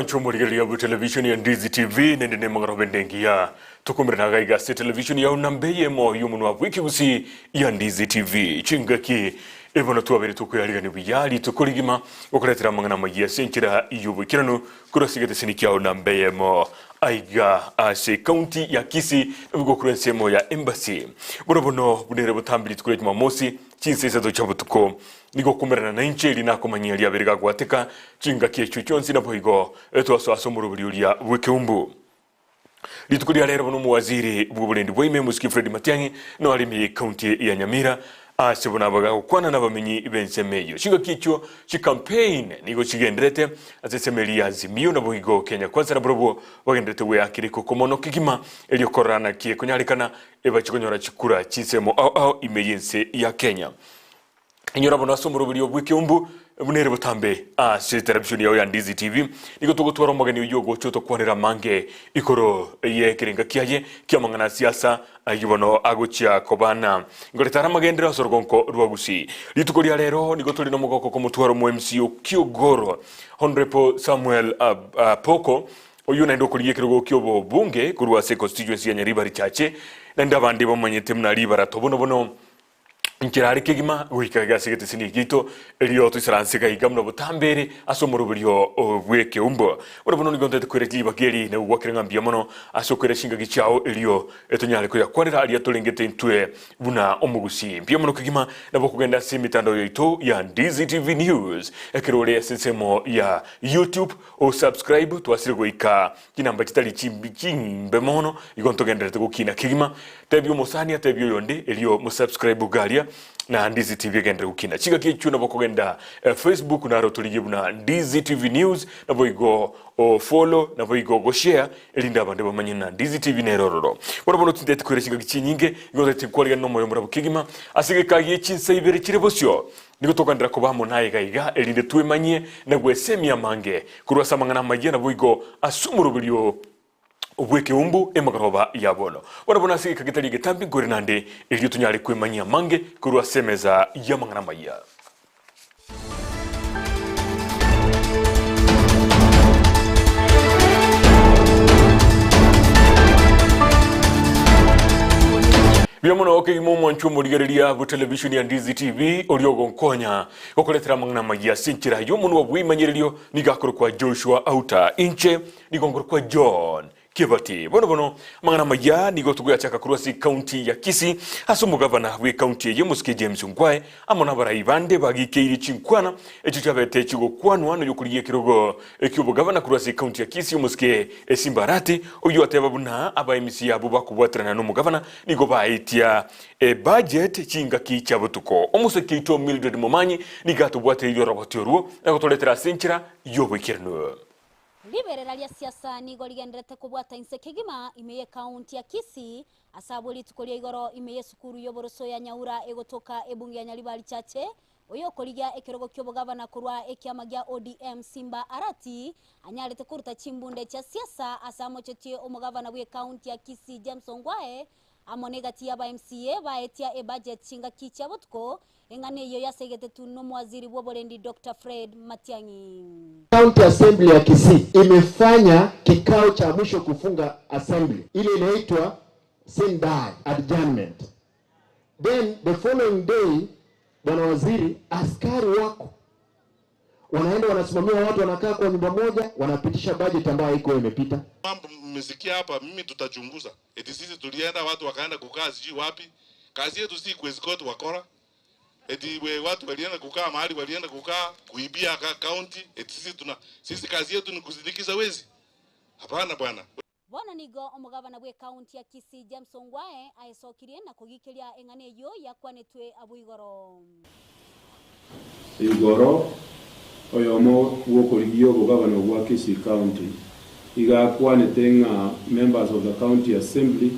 mwancho murigeria bu television ya Ndizi TV nende mangaro ndengia tukumira gaiga se television ya unambeye mo yumuntu wa wiki usi ya Ndizi TV chingaki ebona tuabere tukuyariga ni biyali tukurigima okuretera mangana magia senkira iyubukirano kurosigete sinikia unambeye mo aiga ase county ya Kisii nugo kurensemo ya embassy borobono bunere butambiri tukurejima Jumamosi Chinsa Isato chabutuko nigo kumerana na inche lina komanyeli aberiga gwateka chinga kiecho chonsi na boigo etwaso asomuro buliulia bwekeumbu litukulia lero bono muwaziri bw'obulendi bw'ime Musiki Fred Matiang'i no alimi county ya Nyamira asibona baga kwana nabamenyi bensemeyo shinga kicho chi campaign nigo chigenderete azesemeli azimio na boigo Kenya kwanza na brobo bagenderete we akiriko komono kigima elio korana kie kunyalikana eba chikonyora chikura chinsemo au emergency ya Kenya inyora bono asomuro buli obwekeumbu bunere butambe se television ya Ndizi TV niko tugutwara umugani uyogo cyo tokwanira mange ikoro yekirenga kiaye kyamangana siasa ayibono agucia kobana ngoretara magendera sorgonko rwagusi litukoria rero niko tuli no mugoko ko mutwaro mu MCO Kiogoro Honorable Samuel Poko oyu na ndokuriye kirogo kyobo bunge kurwa se constituency ya Nyaribari chache na ndabandi bomanyete mnaribara tobono nkirari kigima wikaga sigete sinigito elio tusiransiga igamno butambere asomoro bulyo bweke umbo urabono nigonde tukwere bageri ne wakirenga mbiamono asokere shinga gichao elio etonyale ko yakwarira ali atolengete ntwe buna omugusi mbiamono kigima nabo kugenda simitando yoito ya Ndizi TV News ekirole sensemo ya YouTube o subscribe twasire goika kinamba kitali chimbe mono igonto gendere tukina kigima tebyo mosani tebyo yonde elio mo subscribe galia na Ndizi TV gendere ukina chiga kichu na bokogenda Facebook na rotuligibu na Ndizi TV News na boigo follow na boigo go share elinda bande bamanyi na Ndizi TV nerororo borobono tindete kwere chiga kichi nyinge ngoze tikwaliga no moyo murabo kigima asige kagiye Chinsa ibere kirebosyo niko tokandira ko bamo naye gaiga elinde twemanye na gwesemia mange kurwasa mangana majana boigo asumuro bulyo ubweke umbu emagaroba yabono barabona sike kagitali getambi gorinande elyo tunyale kwemanya mange kurwa semeza yamangana maya Biamono oke imomo nchumo ligerelia bu television ya Ndizi TV oliogo nkonya okoletera mangana maya sinchira yomuntu wabwimanyerelio nigakoro kwa Joshua Auta inche nigongoro kwa John Kibati bono mangana maya nigo tuguya chaka kurwasi county ya Kisii asumu governor we county ya Musiki James Ngwae amona barayibande bagikeiri chinkwana echo chabete chigo kwanwa no yukuriye kirogo ekyubo governor kurwasi county ya Kisii Musiki Esimbarati oyo atebabuna aba MC yabo bakubwatrana no mugavana nigo baitia budget chinga kicha butuko omusiki to Mildred Momanyi nigato bwate iyo rabotoruo nagotoletera senchira yobwikirno Liberera lya siasa nigo ligenderete kubwata insekegima imeye county ya Kisii asabuli tukolia igoro imeye sukuru yoboroso ya Nyaura egotoka ebungi ya Nyaribari chache oyo koligia ekirogo kyobo gavana kurwa ekiamagia ODM Simba Arati anyalete kuruta chimbunde cha siasa asamo chetie omugavana bwe county ya Kisii James Ngwae amonegati ya ba MCA baetia budget chinga kicha botko engane yo yasegete tuno mwaziri w'obulendi Dr. Fred Matiang'i. County Assembly ya Kisii imefanya kikao cha mwisho kufunga assembly ile inaitwa Sindai adjournment. Then the following day bwana waziri askari wako wanaenda wanasimamia watu wanakaa kwa nyumba moja wanapitisha budget ambayo haiko imepita. Mambo mmesikia hapa mimi tutachunguza. Eti sisi tulienda watu wakaenda kukaa sijui wapi. Kazi yetu si kuescort wakora. Eti watu walienda kukaa mahali walienda kukaa kuibia county. Eti sisi kazi yetu ni kusindikiza wezi. Hapana bwana. Bwana nigo omugavana bwe county ya Kisii James Ngwae aesokirie na kugikiria engane yo yakwanetwe abuigoro. Igoro oyomo wokorigio gavana wa Kisii County igakwanete nga members of the county assembly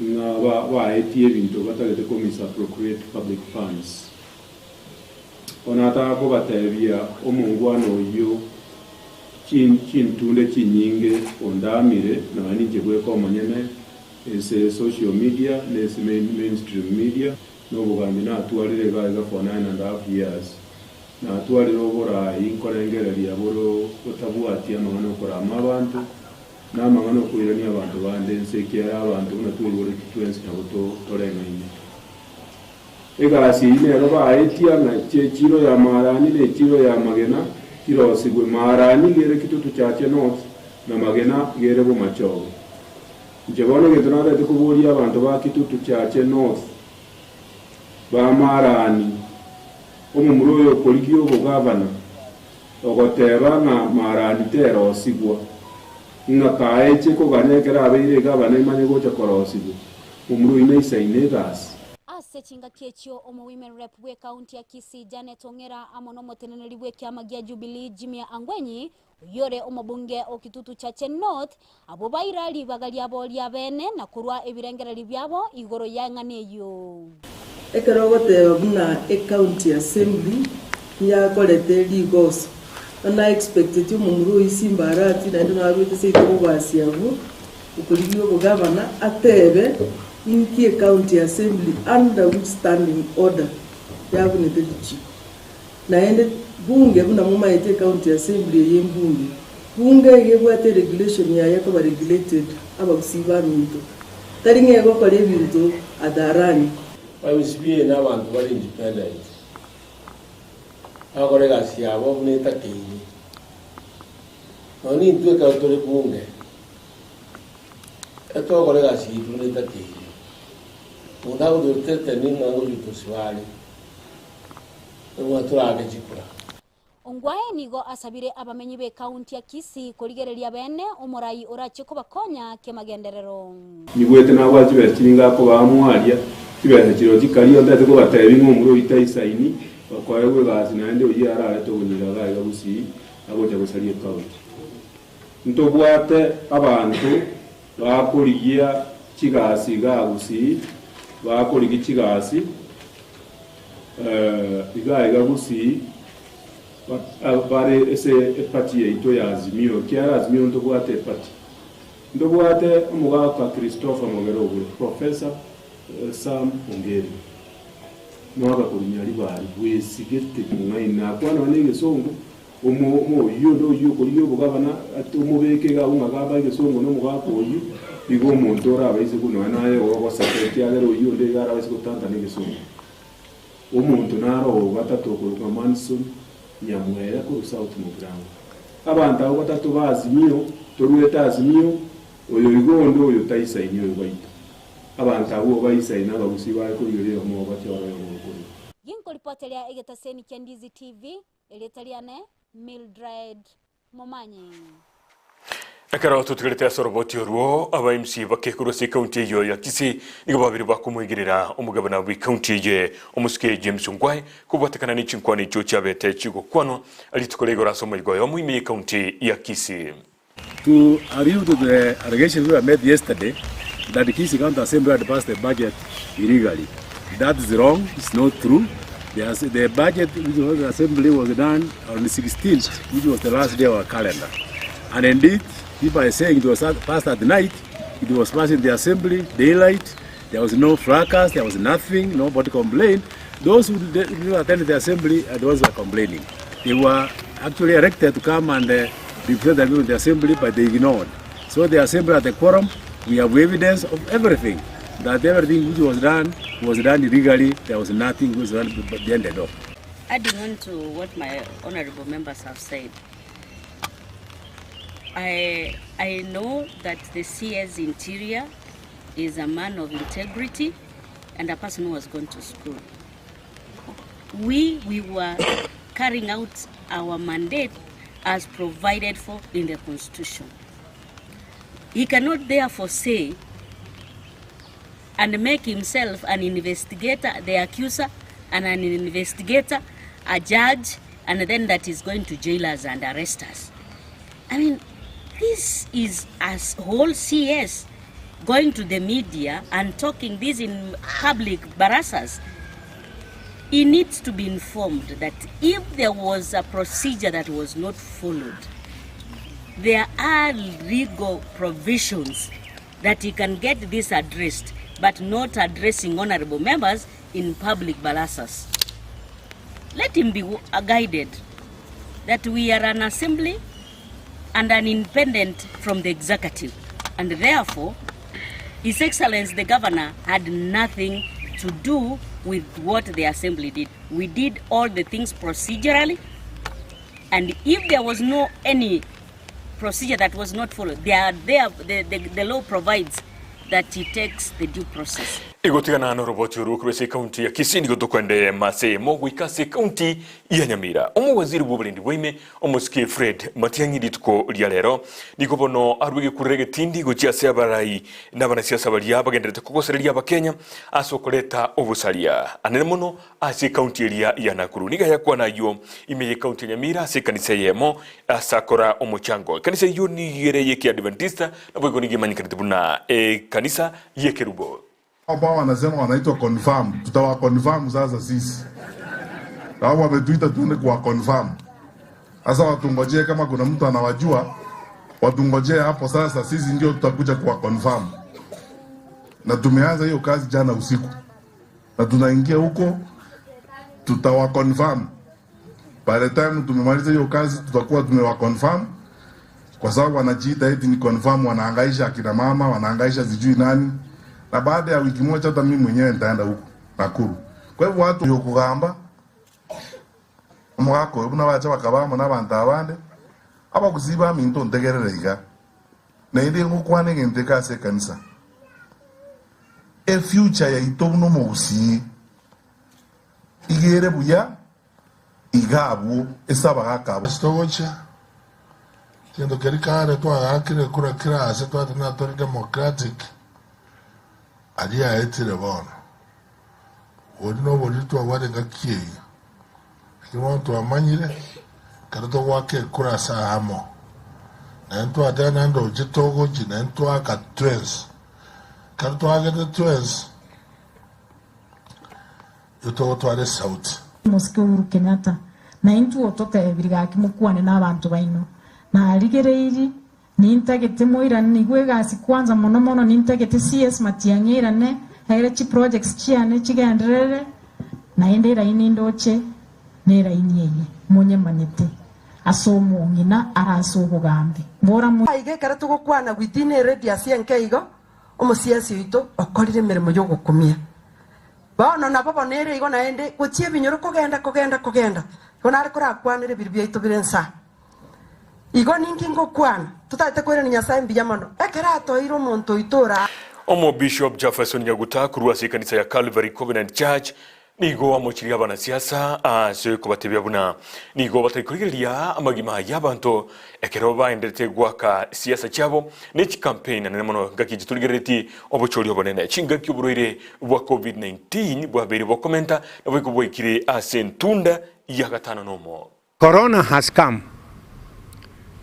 nga baetie bintu batagete ko misappropriate public funds onata ko batebia omungwano yo kintunde kinyinge ondamire na baninje gweko omanyene ese social media nese mainstream media no bugambi na atwarire gaga for 9.5 years na twalira obora inkorengereria boro otabwatia amang'ana okorama abantu n'amang'ana okwirania abantu bande nsekera abantu buna twirigore twensi nabo toreng'aine egasi nero baetia na chiro ya marani ne chiro ya magena kirosigwe marani gere kitutu chache north na magena gere bo machogo njebone getonada tukuburia abantu ba kitutu chache north ba marani omumuroyo koligio bo gavana ogoteba na marani tero sigwa nga kaeche ko ganekera abeire gavana imanye gocha korosigwe omumuroyo neisaine gas sechinga kechio omo women rep we county ya Kisii Janet Ongera amono moteneneri we kiama gia Jubilee Jimmy Angwenyi yore omo bunge okitutu chache north abo bairali bagali abo lya bene na kurwa ebirengereri byabo igoro yanganeyo ekerogote obuna county assembly ya kolete ligos ana expected yo mumuru isimbarati na ndo abite seito bwasiavu ukulibyo bugavana atebe in the county assembly under standing order yabune telichi na ende bunge buna muma ite county assembly yembunge bunge yebwate regulation ya yako ba regulated abakusiba minto taringe go kole bintu adarani abisibiye n'abantu bari independent akorega siabo buneta kini noni ntwe ka tole bunge eto korega si buneta kini Unao dutete nina ulipo swali. Umaturage chikura. Ongwae nigo asabire abamenyi be county ya Kisii koligereria bene omorai orache ko bakonya ke magenderero. Nibwete na bwachi bekiringa ko bamwaria kibere kiro kikari ondate ko batebi ngomuro itaisaini kwa yewe gazi na ende oyi arare to gunira ga gabusi agoja gusari county. Ntobwate abantu bakurigia kigasi gabusi bakora igikigasi igaga gusi bare ese epati yeito yazimio kiarazimio ndobwate epati ndobwate umugaka Christopher Mogero Professor Sam Ongeri mwaga kunyari bari wesigete mwaina kwana wanege songo omo yudo yuko bugabana atumubeke ga umagaba igesongo no mugaka oyu igo montora abaise kuno naye ogo secretary agero yunde gara abaise kutanta n'igisongo umuntu naro batatu ko Manson nyamwera ko South Mugranga abantu abo batatu bazimio torueta azimio oyo igondo oyo taisaini oyo baita abantu abo baisaina bagusiba ko yore omo batyo oyo Ginko ripotelea egetaseni kia Ndizi TV eletaliane Mildred Momanyi Akara tutugerete asoroboti oruo aba MC bakekuru se county yo ya Kisii nigo babiri bakumwigirira umugabana wi county ye omuske James Ngwai kubatekana ni chinkwani cyo cyabete chigo kwano alitukolego rasomo igoyo muimi county ya Kisii. To arrive to the allegations we were made yesterday that the Kisii County Assembly had passed the budget illegally. That is wrong. It's not true. The budget which was the assembly was done on the 16th, which was the last day of our calendar. And indeed, people are saying it was passed at night. It was passed in the assembly, daylight. There was no fracas, there was nothing, nobody complained. Those who attended the assembly are the ones who were complaining. They were actually elected to come and represent the assembly, but they ignored. So the assembly at the quorum, we have evidence of everything. That everything which was done illegally. There was nothing which was done behind the door. Adding on to what my honorable members have said, I know that the CS Interior is a man of integrity and a person who has gone to school. We were carrying out our mandate as provided for in the Constitution. He cannot therefore say and make himself an investigator, the accuser, and an investigator, a judge, and then that is going to jail us and arrest us. I mean, this is a whole CS going to the media and talking this in public barassas. He needs to be informed that if there was a procedure that was not followed, there are legal provisions that he can get this addressed, but not addressing honorable members in public barassas. let him be guided that we are an assembly and an independent from the executive, and therefore His Excellency the Governor had nothing to do with what the assembly did. We did all the things procedurally, and if there was no any procedure that was not followed, the law provides that he takes the due process. Igotigana na roboti urukwe kaunti ya Kisii gotokwende mase mo wikase kaunti ya Nyamira. Omo waziri w'uburundi bwime omusikie Fred Matiang'i dituko lya lero nikobono arwige kurege tindi gochia se abarai n'abanasiasa bali abagenderete kukosereria abakenya asokoleta obusalia anene muno ase kaunti ya Nakuru niga yakwa nayo imeye kaunti ya Nyamira ase kanisa yemo asakora omuchango kanisa yo ni yereye ki Adventista na bwego nigimanyikirite buna kanisa yekerubo. Ambao wanasema wanaitwa confirm, tutawa confirm sasa sisi. Hao wametuita tuende kwa confirm. Sasa watungojee kama kuna mtu anawajua, watungojee hapo sasa sisi ndio tutakuja kwa confirm. Na tumeanza hiyo kazi jana usiku. Na tunaingia huko tutawa confirm. By the time tumemaliza hiyo kazi tutakuwa tumewa confirm. Kwa sababu wanajiita eti ni confirm, wanahangaisha akina mama, wanahangaisha sijui nani. Na baada ya wiki moja hata mimi mwenyewe nitaenda huko Nakuru. Kwa hivyo watu yo kugamba mwako ubuna bacha bakabama n'abantu abande aba kuziba minto ntegererega na indi ngukwane ngenteka se kanisa future ya itono musi igere buya igabu esaba gakabo stogocha tiendo kerikare to agakire kura kira ase to atana to democratic adia etire bona wodino bodito wade gakie kiwanto amanyire karato wake kura sa amo na ento adana ndo jitogo jina ento aka twins karato aga the twins yoto to ade sauti Mosque Uhuru Kenyatta na intu otoka ebiriga kimukwane n'abantu baino na aligereiri nintagete moirane nigwegasi kwanza mono nintagete CS Matiang'i irane haire chi projects chiane chigenderere na endera inindoche nera inyeye monye manete asomo ngina araso bugambe bora mu aige karato gukwana within ready asienke igo omusiasi wito okorire mirimo yo gukumia bono na babo nere igo na ende guchie binyoro kugenda kona ari kurakwanire biribyo ito birensa igo ninkingo kwana tutate kwere ni nyasaye mbiyamano ekerato iro monto itora Omo Bishop Jefferson Nyaguta kuruwasi kanisa ya Calvary Covenant Church nigo amochiri abanasiasa ase kubatebya buna nigo batayikuriria amagima y'abantu ekero baendete gwaka siasa cyabo n'iki campaign na nemono gakijiturigereti obochori obonene chinga kyuburoire bwa COVID-19 bwa beri bo komenta nabo kubwikire ase ntunda ya gatano nomo. Corona has come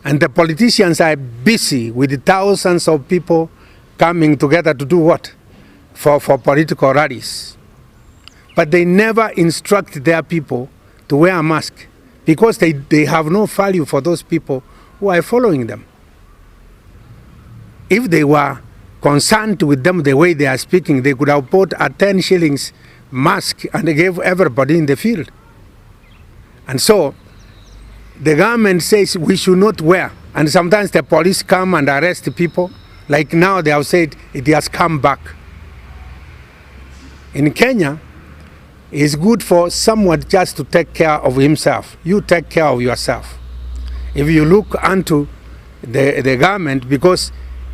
and the politicians are busy with the thousands of people coming together to do what? For political rallies. But they never instruct their people to wear a mask because they have no value for those people who are following them. If they were concerned with them the way they are speaking, they could have bought a 10 shillings mask and they gave everybody in the field. And so the government says we should not wear, and sometimes the police come and arrest people. Like now they have said it has come back. In Kenya, it's good for someone just to take care of himself. You take care of yourself. If you look unto the government, because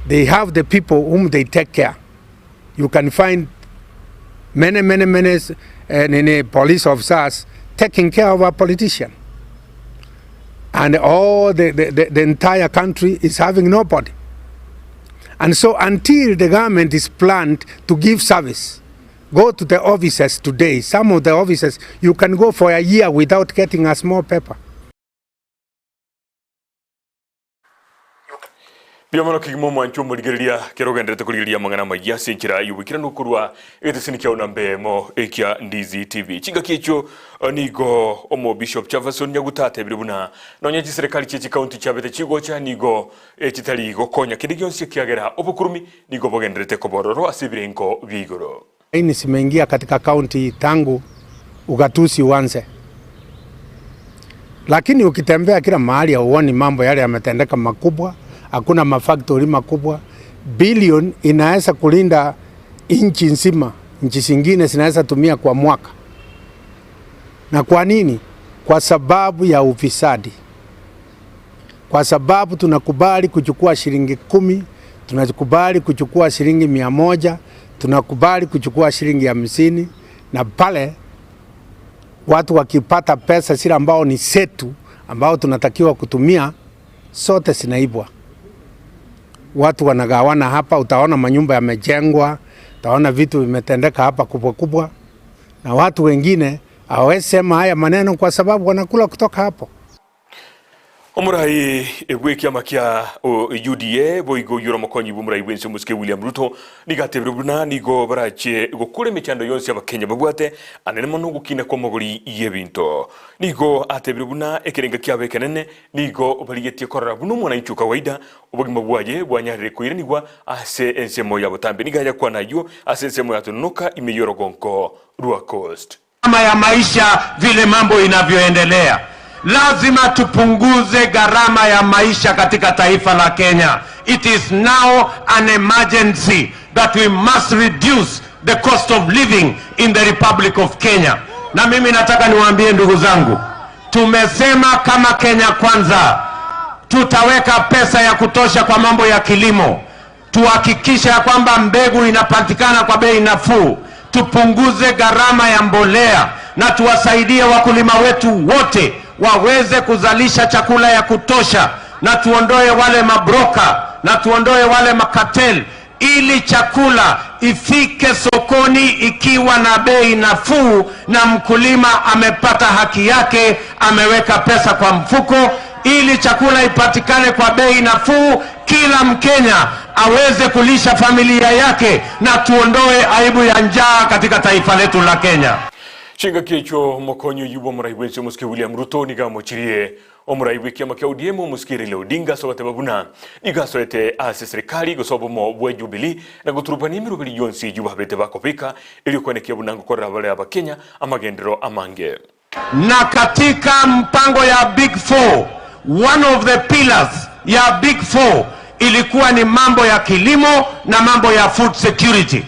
they have the people whom they take care, you can find many police officers taking care of a politician. And all the entire country is having nobody. And so until the government is planned to give service, go to the offices today. Some of the offices, you can go for a year without getting a small paper. Biamono kigimo mwancho muligeria kerogendete kuligeria mangana maya senchira yubikira nukurwa etesinikia unambe mo ekia Ndizi TV chinga kicho nigo omo Bishop Jefferson Nyaguta tebiribuna nonya serikali chichi county chabete chigocha nigo chitali gokonya kidigionse kiagera obukurumi nigo bogendete kobororo asibirenko bigoro. Ini simeingia katika county tangu ugatusi uanze lakini ukitembea kila mahali hauoni mambo yale yametendeka makubwa. Hakuna mafactory makubwa. Bilioni inaweza kulinda nchi nzima, nchi zingine zinaweza tumia kwa mwaka. Na kwa nini? Kwa sababu ya ufisadi. Kwa sababu tunakubali kuchukua shilingi 10, tunakubali kuchukua shilingi 100, tunakubali kuchukua shilingi 50, na pale watu wakipata pesa zile ambao ni setu, ambao tunatakiwa kutumia, sote zinaibwa. Watu wanagawana hapa, utaona manyumba yamejengwa, utaona vitu vimetendeka hapa kubwa kubwa, na watu wengine hawezi sema haya maneno kwa sababu wanakula kutoka hapo. Omurai egwekiama kia UDA boigo yura mokonyi bumurai wense muske William Ruto nigatebiruna nigo barache gukure michando yonse abakenya babwate anene mono gukina kwa mogori yebinto nigo atebiruna ekerenga kia bekenene nigo baligetie korra bunu mwana inchu kawaida ubagima bwaje bwanyarire kuiranigwa ase ensemo ya botambe nigaya kwa nayo ase ensemo ya tunuka imeyoro gonko Rua Coast. Kama ya maisha vile mambo inavyoendelea, lazima tupunguze gharama ya maisha katika taifa la Kenya. It is now an emergency that we must reduce the cost of living in the Republic of Kenya. Na mimi nataka niwaambie ndugu zangu, tumesema kama Kenya Kwanza tutaweka pesa ya kutosha kwa mambo ya kilimo. Tuhakikisha kwamba mbegu inapatikana kwa bei nafuu. Tupunguze gharama ya mbolea na tuwasaidie wakulima wetu wote waweze kuzalisha chakula ya kutosha, na tuondoe wale mabroka na tuondoe wale makatel, ili chakula ifike sokoni ikiwa na bei nafuu na mkulima amepata haki yake, ameweka pesa kwa mfuko, ili chakula ipatikane kwa bei nafuu, kila Mkenya aweze kulisha familia yake, na tuondoe aibu ya njaa katika taifa letu la Kenya. Chinga kicho mokonyo yubo murai wense muske William Ruto niga mochirie omurai wiki amakia ODM muskire le Odinga sote babuna niga soete ase serikali gosobo mo bwe Jubilee na guturubani mirubili yonsi juba bete bakopika ili kwenekia bunango korra bale aba Kenya amagendero amange. Na katika mpango ya Big Four, one of the pillars ya Big Four ilikuwa ni mambo ya kilimo na mambo ya food security.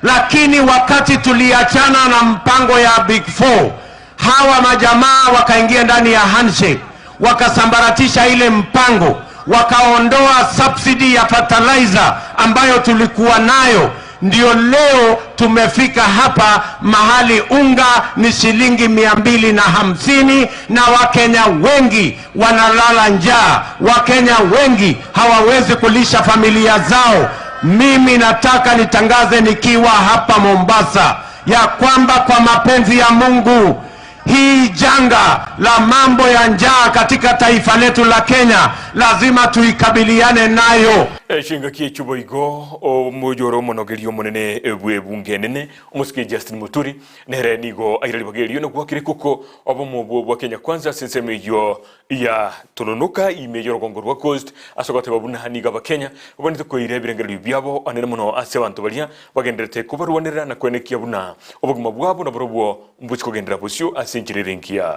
Lakini wakati tuliachana na mpango ya Big Four, hawa majamaa wakaingia ndani ya handshake, wakasambaratisha ile mpango, wakaondoa subsidy ya fertilizer ambayo tulikuwa nayo. Ndio leo tumefika hapa mahali unga ni shilingi 250 na Wakenya wengi wanalala njaa. Wakenya wengi hawawezi kulisha familia zao. Mimi nataka nitangaze nikiwa hapa Mombasa ya kwamba kwa mapenzi ya Mungu, hii janga la mambo ya njaa katika taifa letu la Kenya lazima tuikabiliane nayo. Shinga kicho boigo o mojoro monogerio monene bwe bunge nene omusike Justin Muturi nere nigo airali bagerio no gwakire kuko obomo bwa Kenya Kwanza senseme yo ya tononoka imejoro gongo Rua Coast asogote babuna haniga ba Kenya obonite ko irebirengero byabo anene mono ase abantu balia bagenderete kubarwanira na kwenekia buna obogima bwabo na borobwo mbuchiko gendera bosio asenjirerenkia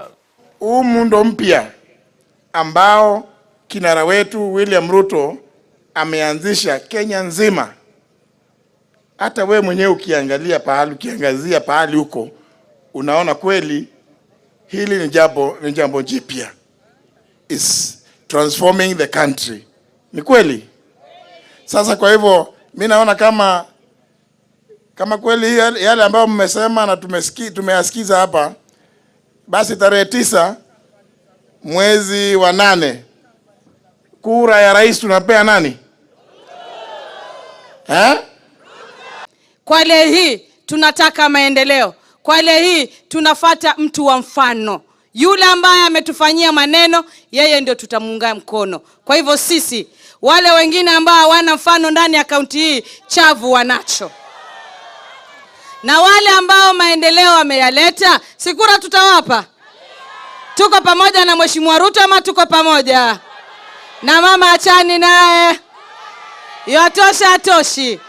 muundo mpya ambao kinara wetu William Ruto ameanzisha Kenya nzima. Hata we mwenyewe ukiangalia pahali, ukiangazia pahali huko, unaona kweli hili ni jambo jipya. Is transforming the country. Ni kweli? Sasa kwa hivyo mimi naona kama kweli yale ambayo mmesema na tumeyasikiza hapa, basi tarehe 9 mwezi wa 8 kura ya rais tunapea nani? Kwale hii tunataka maendeleo. Kwale hii tunafata mtu wa mfano. Yule ambaye ametufanyia maneno, yeye ndio tutamuunga mkono. Kwa hivyo sisi, wale wengine ambao hawana mfano ndani ya kaunti hii, chavu wanacho. Na wale ambao maendeleo ameyaleta, sikura tutawapa. Tuko pamoja na Mheshimiwa Ruto ama tuko pamoja? Na mama Achani naye yatosha atoshi.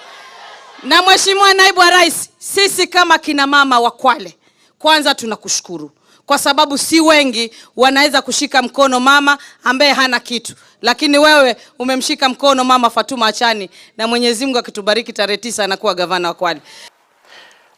Na Mheshimiwa Naibu wa Rais, sisi kama kina mama wa Kwale, kwanza tunakushukuru kwa sababu si wengi wanaweza kushika mkono mama ambaye hana kitu, lakini wewe umemshika mkono mama Fatuma Achani, na Mwenyezi Mungu akitubariki tarehe 9 anakuwa gavana wa Kwale.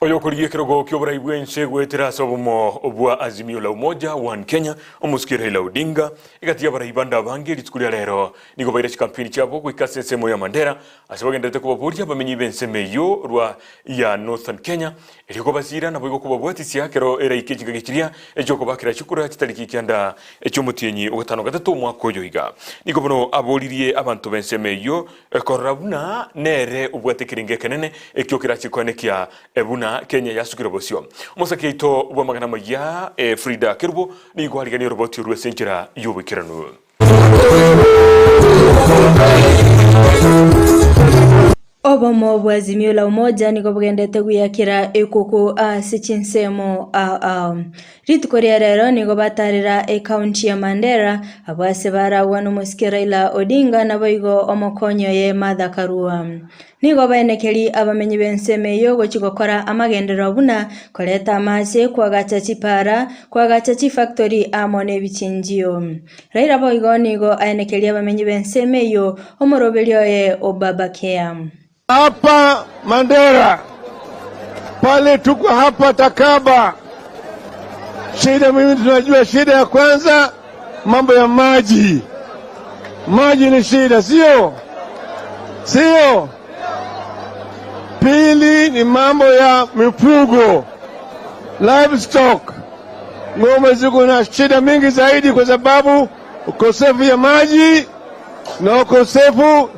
Oyo kuliye kirogo kiobra ibwense gwetera sobomo obwa Azimio la Umoja One Kenya omusikira ila Odinga igatia bara ibanda bange litukulia lero niko baira kampeni chabo kwikase semo ya Mandera asibagendete kubaburia bamenyi benseme yo rwa ya Northern Kenya iliko basira na bogo kubabwati siakero era ikejinga gikiria ejoko bakira chukura kitariki kyanda ecyomutienyi ugatano gatatu mwako yoiga niko bono abolirie abantu benseme yo korabuna nere ubwate kiringe kenene ekyokira chikonekia ebuna Kenya yasukira bosio musake ito ubwa magana maya Frida Kerubo ni gwariganira roboti ruwe senjira yubikiranu Obomo bwa Azimio la Umoja niko bwendete guyakira ekuku asichinsemo ritukoria rero niko batarira county ya Mandera abase baragwa n'umusikira ila Odinga naboigo omokonyo ye Martha Karua niko baenekeri abamenyi benseme yo gukikokora amagendero buna koleta amase kwagacha chipara kwagacha chi factory amone bichinjio Raila boigo niko aenekeri abamenyi benseme yo omorobelio ye Obabakea hapa Mandera pale tuko hapa Takaba. Shida mimi tunajua shida ya kwanza mambo ya maji. Maji ni shida, sio? Sio. Pili ni mambo ya mifugo. Livestock. Ng'ombe ziko na shida mingi zaidi kwa sababu ukosefu ya maji na ukosefu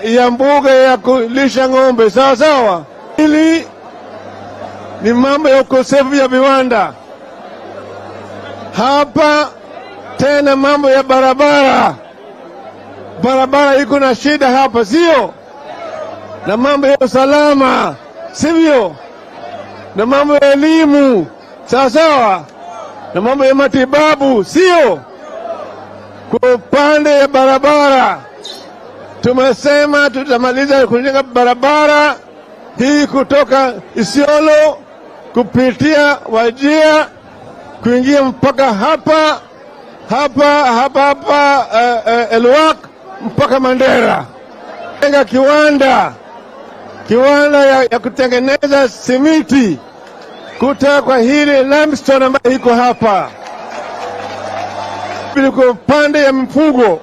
ya mbuga ya kulisha ng'ombe, sawa sawa. Hili ni mambo ya ukosefu ya viwanda. Hapa tena mambo ya barabara. Barabara iko na shida hapa, sio? Na mambo ya usalama, sivyo? Na mambo ya elimu, sawa sawa. Na mambo ya matibabu, sio? Kwa upande ya barabara tumesema tutamaliza kujenga barabara hii kutoka Isiolo kupitia Wajir kuingia mpaka hapa Elwak mpaka Mandera. Jenga kiwanda ya kutengeneza simiti kutoka kwa hili limestone ambayo iko hapa. Kwa upande ya mfugo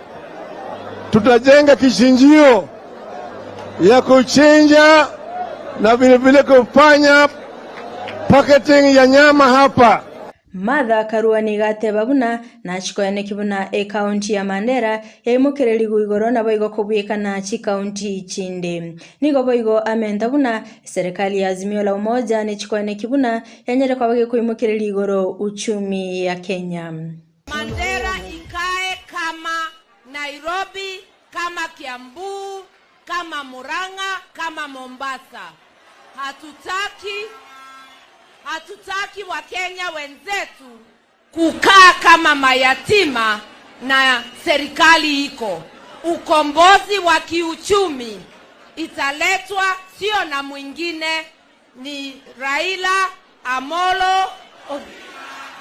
tutajenga kishinjio ya kuchinja na vile kufanya packaging ya nyama hapa. Martha Karua nigateba buna na chikoene kibuna county ya Mandera yaimukireri guigoro na boigo kubwika na county chinde nigo boigo amenda buna serikali ya Azimio la Umoja ni chikoene kibuna yanyere kwa bage kuimukireri igoro uchumi ya Kenya. Mandera ikae kama Nairobi, kama Kiambu, kama Murang'a, kama Mombasa. Hatutaki Wakenya wenzetu kukaa kama mayatima na serikali iko. Ukombozi wa kiuchumi italetwa sio na mwingine, ni Raila Amolo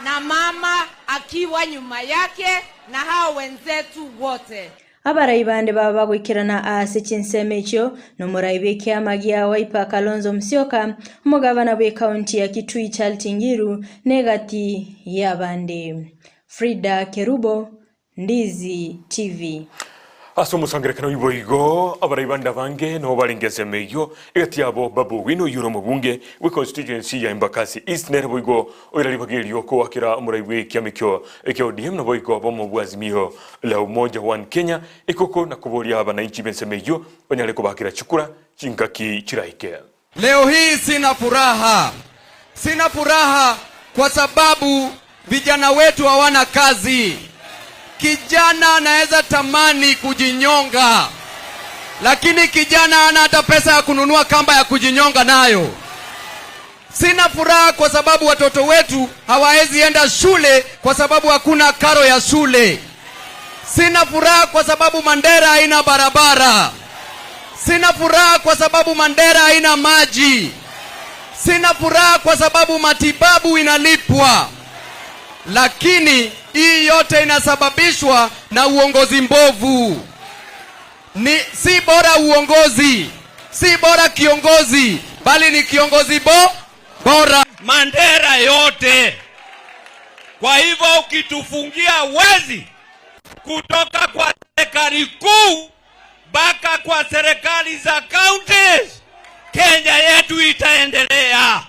na mama akiwa nyuma yake na hao wenzetu wote. Abaraibande baba gwikirana asichinsemecho no muraibe amagia waipa Kalonzo Musyoka umugavana we county ya Kitui Chaltingiru negati yabande. Frida Kerubo, Ndizi TV. Aso musangerekano iboigo abaraibanda bange no balingeze meyo etiabo babu wino yuro mubunge we constituency ya Embakasi East nerboigo oiralibagiriyo ko akira muraiwe kyamikyo ekyo DM no boigo bomo bwazimio la Umoja One Kenya ikoko na kuboria abananchi bensemeyo banyale ko bakira chukura chingaki chiraike. Leo hii sina furaha kwa sababu vijana wetu hawana kazi. Kijana anaweza tamani kujinyonga, lakini kijana hana hata pesa ya kununua kamba ya kujinyonga nayo. Sina furaha kwa sababu watoto wetu hawawezi enda shule kwa sababu hakuna karo ya shule. Sina furaha kwa sababu Mandera haina barabara. Sina furaha kwa sababu Mandera haina maji. Sina furaha kwa sababu matibabu inalipwa. Lakini hii yote inasababishwa na uongozi mbovu. Si bora uongozi, si bora kiongozi, bali ni kiongozi bora. Mandera yote. Kwa hivyo ukitufungia wezi kutoka kwa serikali kuu mpaka kwa serikali za counties, Kenya yetu itaendelea.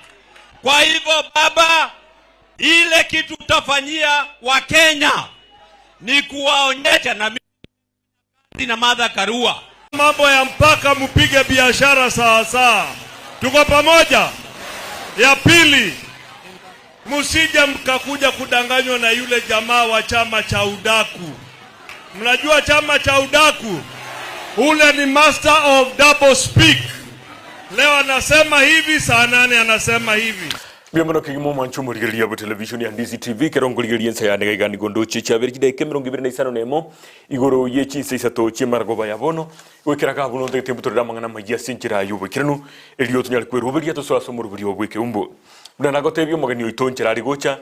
Kwa hivyo baba, ile kitu tutafanyia wa Kenya ni kuwaonyesha na Martha Karua mambo ya mpaka, mpige biashara sawa. Tuko pamoja. Ya pili, msije mkakuja kudanganywa na yule jamaa wa chama cha udaku. Mnajua chama cha udaku? Ule ni master of double speak. Leo anasema hivi, saa 8 anasema hivi. Bienvenido kigimo manchu murigelia bu television ya Ndizi TV kerongoligelia nsa ya negani gondo chicha berjide kemirongo 25 nemo igoro ye Chinsa Isato chimargo yabono wekeraga buno ndete butorera mangana magia sinchira yubukiranu elio tunyali kweruberia to so somuru buri obweke umbo buna gotebyo magani oitonchera ari gocha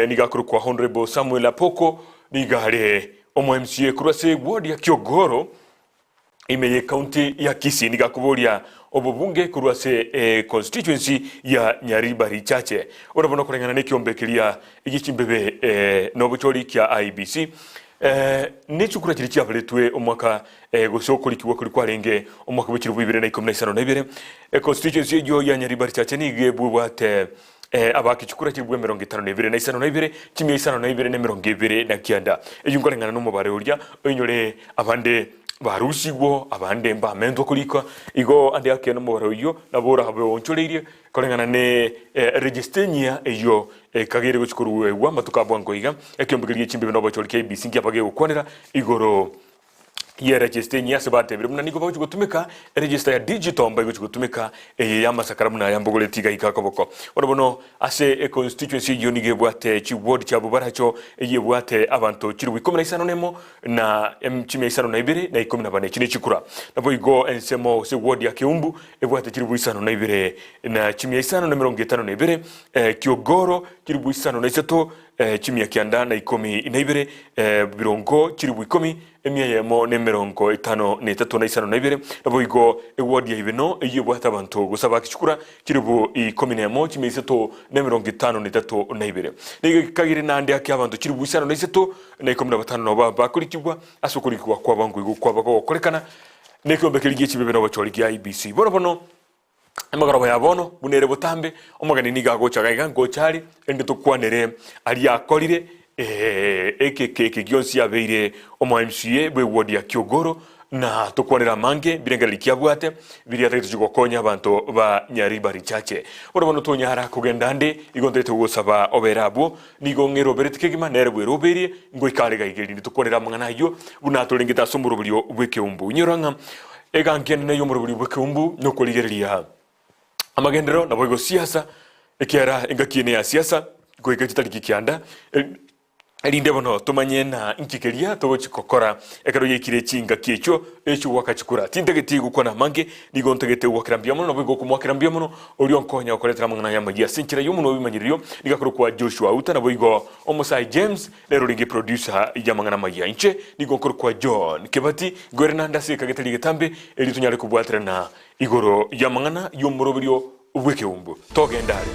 nigakuru kwa Honorable Samuel Apoko nigare omo MCA kurase ward ya Kiogoro imeye county ya Kisii nigakuboria obubunge kurwase constituency ya Nyaribari Chache urabona kurengana n'ekyombekeria igichimbebe nobuchori kya IBC n'echukura kiri kyabaletwe omwaka gusokolikiwa kuri kwarenge omwaka w'ekiro 2012 constituency yo ya Nyaribari Chache nigebwate abakichukura kibwe 52 kimye 52 na kianda eyungorengana n'umubare urya enyore abande barusigwo abande mba mendo kulika igo ande akena mubaro yo nabora habe oncholeire korengana ne registenia eyo kagere guchikuruwe wa matukabwa ngoiga ekyombegerie chimbe no bacholi KBC ngiapage gukwanira igoro ye registenia sebate bire munani go bacho gutumika register ya digital mba gutumika ya masakara muna ya mbogole tiga ikakoboko orobono ase constituency yo nige bwate chi ward cha bubaracho ye bwate abantu kiri 15 nemo na chime 52 na 14 chine chikura nabo igo ensemo se ward ya Kiumbu ebwate kiri 52 na chime 52 Kiogoro kiri 53 chimia kianda na 12 birongo kiri 10 emiyemo ne 53 nabo igo eward ya ibeno eyebwata abantu gusaba kicukura kiribu 11 chimiseto ne 53 nige kagire nande akyabantu kiribu 53 na 15 no bakurikibwa asukurikwa kwa bangu igo kwa bako korekana nekombekeligie chibebe no bachori ya IBC bono amagarabo yabono bunere butambe omagani niga gochaga igango chari ende tukwanere ali akorire ekeke gionsi abeire omo MCA bwe ward ya Kiogoro na tukwanira mange birengali kyabwate biri atatu jugokonya abantu ba Nyaribari Chache orobono tonya hara kugenda nde igondete gusaba oberabo nigo ngero beretikegima nerwe roberie ngo ikarega igeri tukwanira mangana yo bunatolengita somuro bulyo bwekeumbu nyoranga egankene yo murubuli bwekeumbu nokoligeria amagendero na bogo siasa ekiara engakine ya siasa goika kitariki kianda elinde bono tumanye na inkikeria togochikokora ekaro yekire chinga kiecho echo wakachikura tindegeti gukona mange nigontegete wakirambia muno bogo kumwakirambia muno orionkonya okoretera mangana ya magia sinchira yumuno bimanyiriyo nigakoro kwa Joshua Uta na bogo omosai James lero ringi producer ya mangana magia inche nigokoro kwa John Kebati Gordonanda sikageteli getambe elitunyale kubwatira na igoro ya mangana yomurobiryo ubweke umbu togendare